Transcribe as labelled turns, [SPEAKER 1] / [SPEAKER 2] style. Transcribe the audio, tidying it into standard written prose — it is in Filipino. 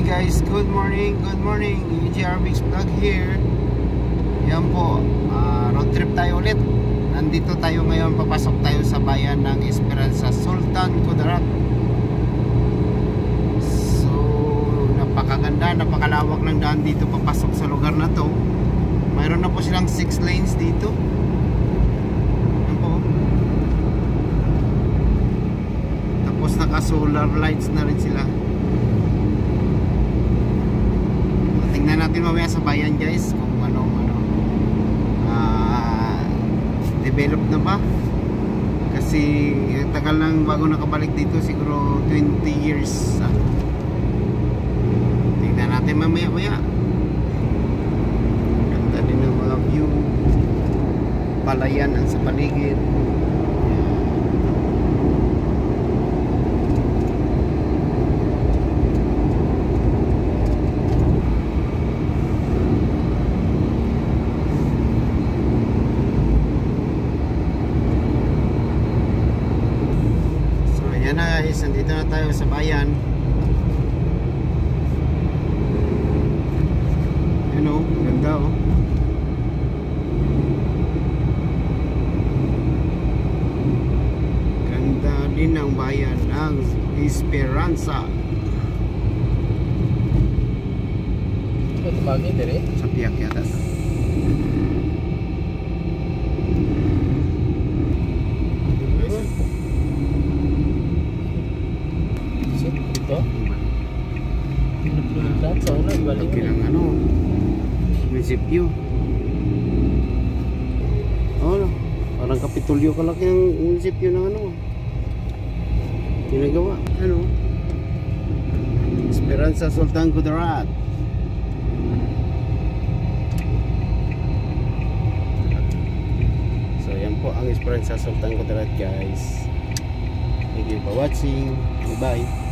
[SPEAKER 1] guys, good morning, EGRMix vlog here. Yan po, road trip tayo ulit. Nandito tayo ngayon, papasok tayo sa bayan ng Esperanza, Sultan Kudarat. So, napakaganda, napakalawak ng daan dito papasok sa lugar na to. Mayroon na po silang 6 lanes dito. Yan po. Tapos naka solar lights na rin sila. Tingnan natin mamaya sa bayan guys kung develop na ba, kasi tagal lang bago nakabalik dito, siguro 20 years. Tingnan natin mamaya. Ganda din ng mga view, palayan ang sa paligid. Yan na guys, nandito na tayo sa bayan. Yun o, ganda o. Ganda din ang bayan ng Esperanza.
[SPEAKER 2] Ito tumagi dire?
[SPEAKER 1] Sa piyak yata.
[SPEAKER 2] Ito? Pinagpunta sa una, balik
[SPEAKER 1] Laki ng munisipyo. Parang Kapitolyo kalaki ng munisipyo ng ginagawa. Esperanza, Sultan Kudarat. So yan po ang Esperanza, Sultan Kudarat guys. Thank you for watching. Bye bye.